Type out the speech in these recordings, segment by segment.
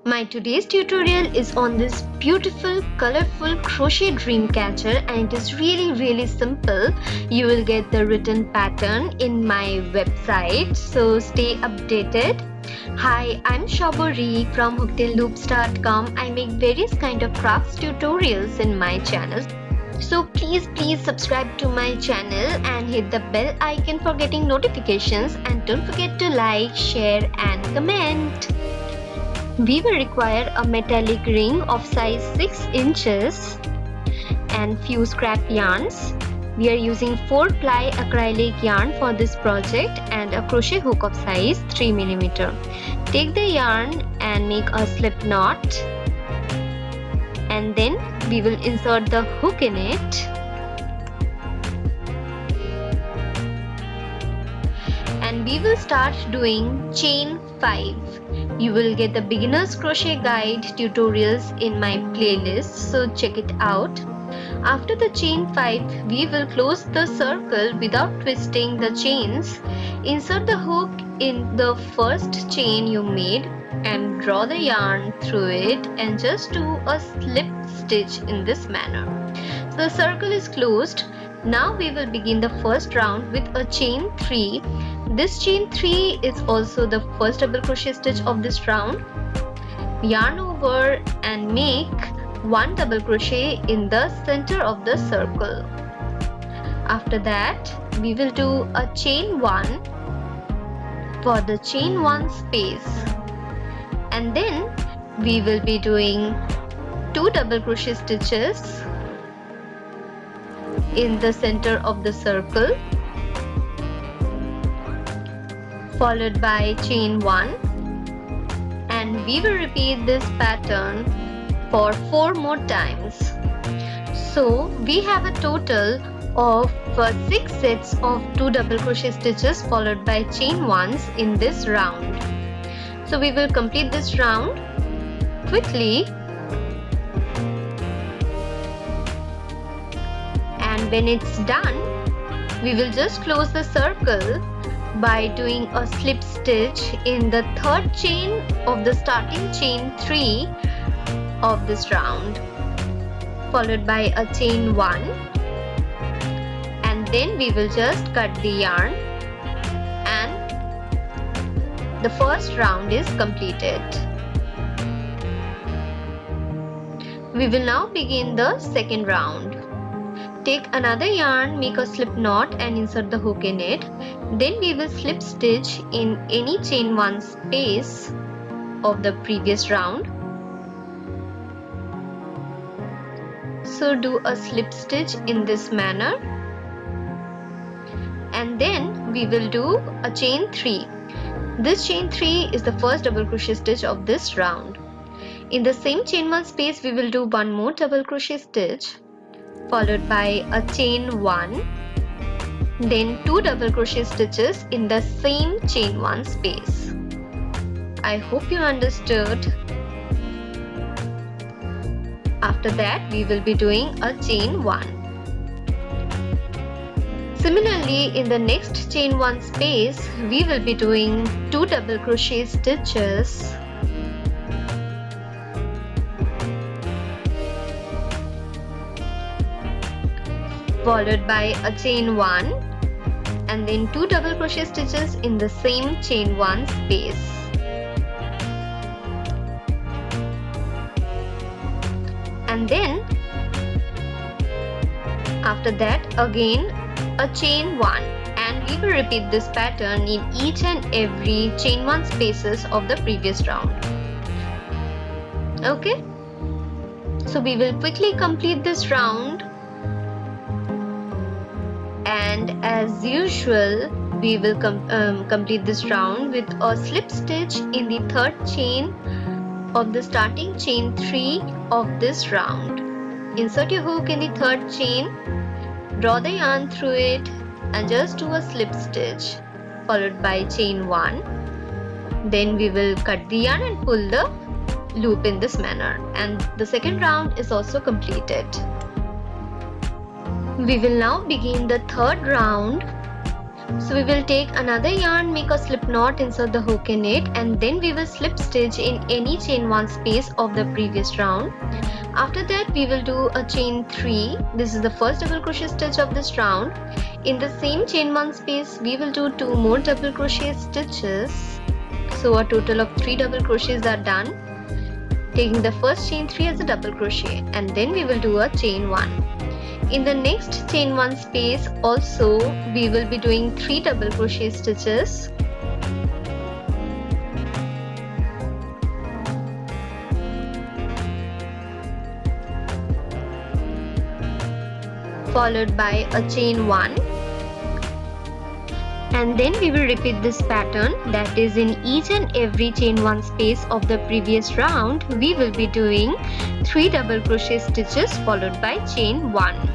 My today's tutorial is on this beautiful colorful crochet dream catcher, and it is really simple. You will get the written pattern in my website, so stay updated. Hi, I'm Shabori from hookedinloops.com. I make various kind of crafts tutorials in my channel. So please subscribe to my channel and hit the bell icon for getting notifications, and don't forget to like, share and comment. We will require a metallic ring of size 6 inches and few scrap yarns. We are using 4-ply acrylic yarn for this project and a crochet hook of size 3 mm. Take the yarn and make a slip knot, and then we will insert the hook in it. And we will start doing chain 5. You will get the beginner's crochet guide tutorials in my playlist, so check it out. After the chain 5, we will close the circle without twisting the chains. Insert the hook in the first chain you made and draw the yarn through it and just do a slip stitch in this manner. So the circle is closed. Now we will begin the first round with a chain 3. This chain 3 is also the first double crochet stitch of this round. Yarn over and make 1 double crochet in the center of the circle. After that, we will do a chain 1 for the chain 1 space, and then we will be doing 2 double crochet stitches in the center of the circle, followed by chain 1, and we will repeat this pattern for 4 more times. So we have a total of 6 sets of 2 double crochet stitches followed by chain 1s in this round. So we will complete this round quickly, and when it's done, we will just close the circle by doing a slip stitch in the third chain of the starting chain 3 of this round, followed by a chain 1, and then we will just cut the yarn, and the first round is completed. We will now begin the second round. Take another yarn, make a slip knot and insert the hook in it. Then we will slip stitch in any chain 1 space of the previous round. So do a slip stitch in this manner, and then we will do a chain 3. This chain 3 is the first double crochet stitch of this round. In the same chain 1 space, we will do 1 more double crochet stitch, followed by a chain 1, then 2 double crochet stitches in the same chain 1 space. I hope you understood. After that, we will be doing a chain 1. Similarly, in the next chain 1 space, we will be doing 2 double crochet stitches, followed by a chain 1, and then 2 double crochet stitches in the same chain 1 space. And then after that, again a chain 1, and we will repeat this pattern in each and every chain 1 spaces of the previous round. Okay, so we will quickly complete this round, and as usual we will complete this round with a slip stitch in the third chain of the starting chain 3 of this round. Insert your hook in the third chain, draw the yarn through it and just do a slip stitch, followed by chain 1. Then we will cut the yarn and pull the loop in this manner, and the second round is also completed. We will now begin the third round So we will take another yarn, make a slip knot, insert the hook in it, and then we will slip stitch in any chain 1 space of the previous round. After that we will do a chain 3. This is the first double crochet stitch of this round. In the same chain 1 space we will do 2 more double crochet stitches. So a total of 3 double crochets are done, taking the first chain 3 as a double crochet, and then we will do a chain 1. In the next chain 1 space also we will be doing 3 double crochet stitches. Followed by a chain 1, and then we will repeat this pattern, that is in each and every chain 1 space of the previous round we will be doing 3 double crochet stitches followed by chain 1.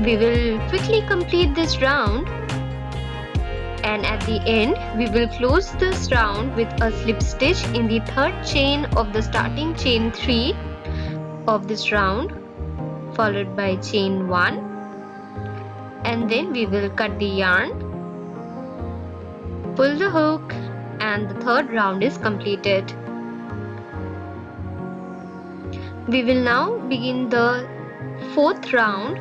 We will quickly complete this round, and at the end we will close this round with a slip stitch in the third chain of the starting chain 3 of this round, followed by chain 1, and then we will cut the yarn, pull the hook, and the third round is completed. We will now begin the fourth round.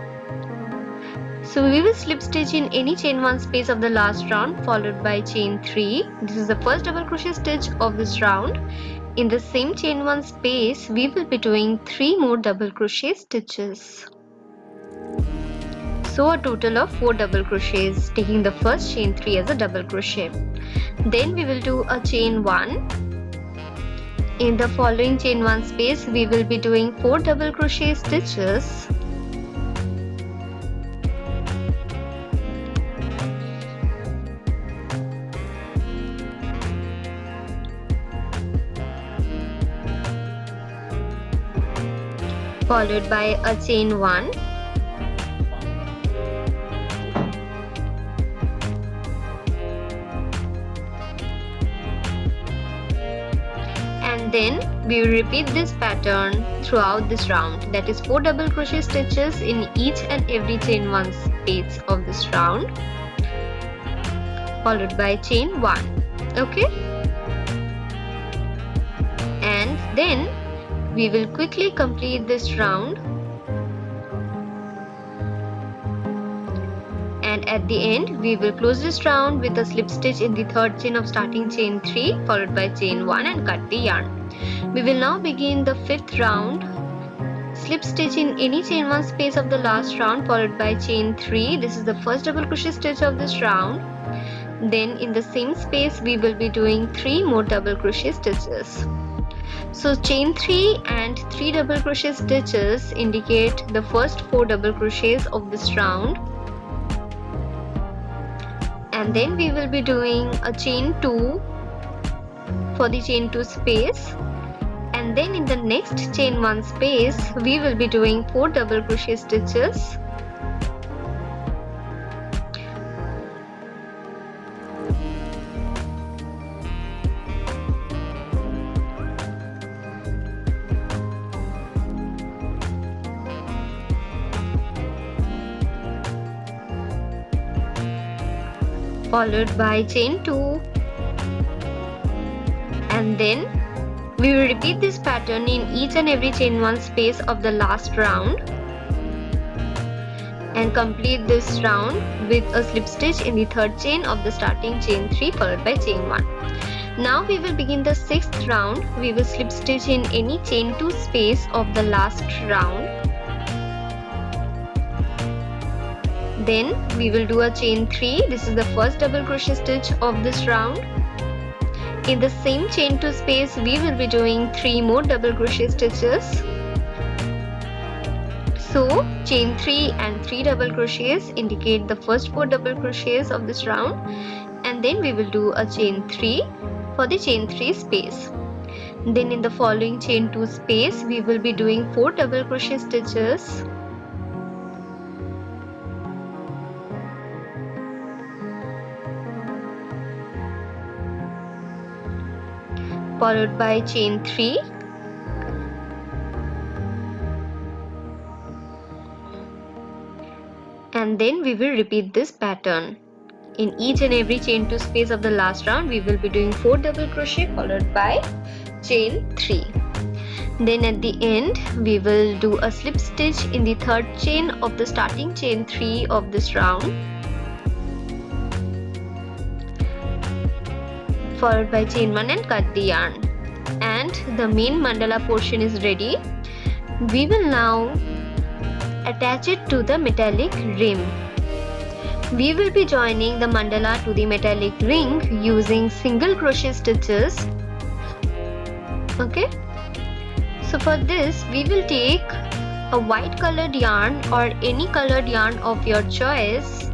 So we will slip stitch in any chain 1 space of the last round, followed by chain 3. This is the first double crochet stitch of this round. In the same chain 1 space we will be doing 3 more double crochet stitches. So a total of 4 double crochets, taking the first chain 3 as a double crochet. Then we will do a chain 1. In the following chain 1 space we will be doing 4 double crochet stitches. Followed by a chain 1, and then we will repeat this pattern throughout this round, that is 4 double crochet stitches in each and every chain 1 space of this round, followed by chain 1. Okay, and then we will quickly complete this round, and at the end we will close this round with a slip stitch in the third chain of starting chain 3 followed by chain 1 and cut the yarn. We will now begin the fifth round. Slip stitch in any chain 1 space of the last round followed by chain 3. This is the first double crochet stitch of this round. Then in the same space we will be doing 3 more double crochet stitches. So chain 3 and 3 double crochet stitches indicate the first 4 double crochets of this round, and then we will be doing a chain 2 for the chain 2 space, and then in the next chain 1 space we will be doing 4 double crochet stitches. Followed by chain 2, and then we will repeat this pattern in each and every chain 1 space of the last round and complete this round with a slip stitch in the third chain of the starting chain 3 followed by chain 1. Now we will begin the sixth round. We will slip stitch in any chain 2 space of the last round. Then we will do a chain 3. This is the first double crochet stitch of this round. In the same chain 2 space we will be doing 3 more double crochet stitches. So chain 3 and 3 double crochets indicate the first 4 double crochets of this round, and then we will do a chain 3 for the chain 3 space. Then in the following chain 2 space we will be doing 4 double crochet stitches. Followed by chain 3, and then we will repeat this pattern. In each and every chain 2 space of the last round, we will be doing 4 double crochet followed by chain 3. Then at the end, we will do a slip stitch in the third chain of the starting chain 3 of this round, followed by chain 1 and cut the yarn. And the main mandala portion is ready. We will now attach it to the metallic rim. We will be joining the mandala to the metallic ring using single crochet stitches. Okay, so for this we will take a white colored yarn or any colored yarn of your choice,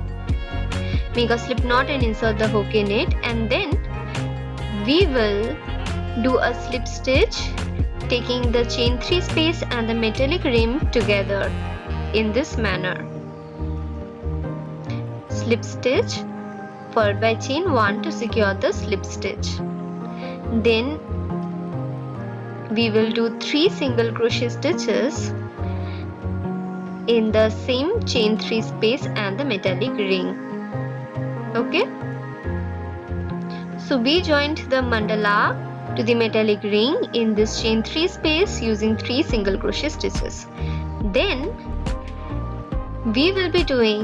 make a slip knot and insert the hook in it, and then we will do a slip stitch taking the chain 3 space and the metallic rim together in this manner. Slip stitch followed by chain 1 to secure the slip stitch. Then we will do 3 single crochet stitches in the same chain 3 space and the metallic ring. Okay, so we joined the mandala to the metallic ring in this chain 3 space using 3 single crochet stitches. Then we will be doing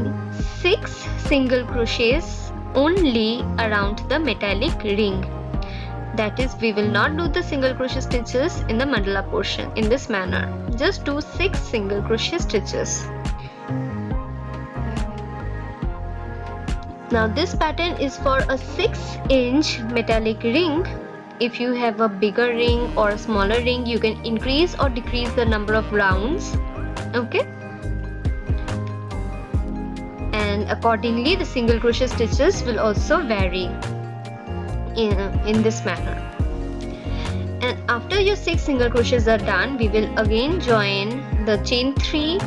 6 single crochets only around the metallic ring. That is, we will not do the single crochet stitches in the mandala portion in this manner. Just do 6 single crochet stitches. Now this pattern is for a 6-inch metallic ring. If you have a bigger ring or a smaller ring, you can increase or decrease the number of rounds. Okay, and accordingly the single crochet stitches will also vary in this manner. And after your 6 single crochets are done, we will again join the chain 3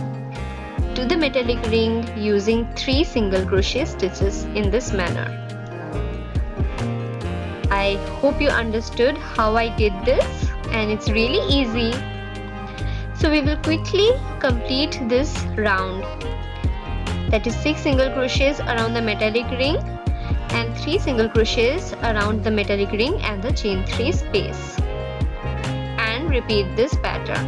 to the metallic ring using 3 single crochet stitches in this manner. I hope you understood how I did this, and it's really easy. So we will quickly complete this round. That is 6 single crochets around the metallic ring and 3 single crochets around the metallic ring and the chain 3 space, and repeat this pattern.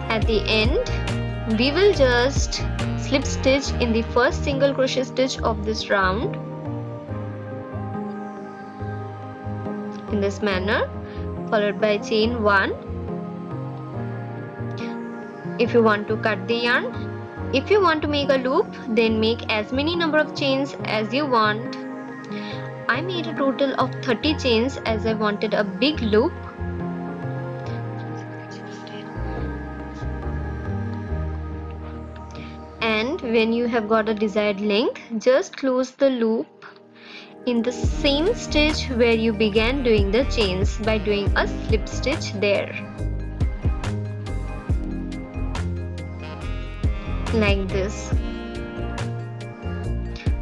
At the end, we will just slip stitch in the first single crochet stitch of this round in this manner, followed by chain 1. If you want to cut the yarn, if you want to make a loop, then make as many number of chains as you want. I made a total of 30 chains as I wanted a big loop. And when you have got a desired length, just close the loop in the same stitch where you began doing the chains by doing a slip stitch there, like this,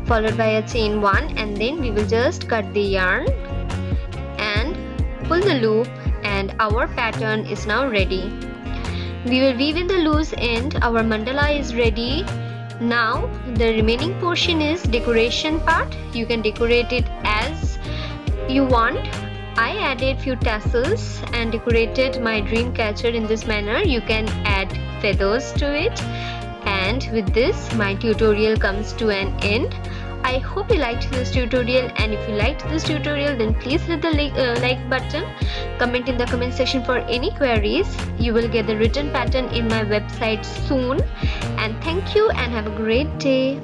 followed by a chain 1, and then we will just cut the yarn and pull the loop, and our pattern is now ready. We will weave in the loose end. Our mandala is ready. Now the remaining portion is decoration part. You can decorate it as you want. I added few tassels and decorated my dream catcher in this manner. You can add feathers to it. And with this, my tutorial comes to an end. I hope you liked this tutorial, and if you liked this tutorial, then please hit the like button, comment in the comment section for any queries. You will get the written pattern in my website soon, and thank you and have a great day.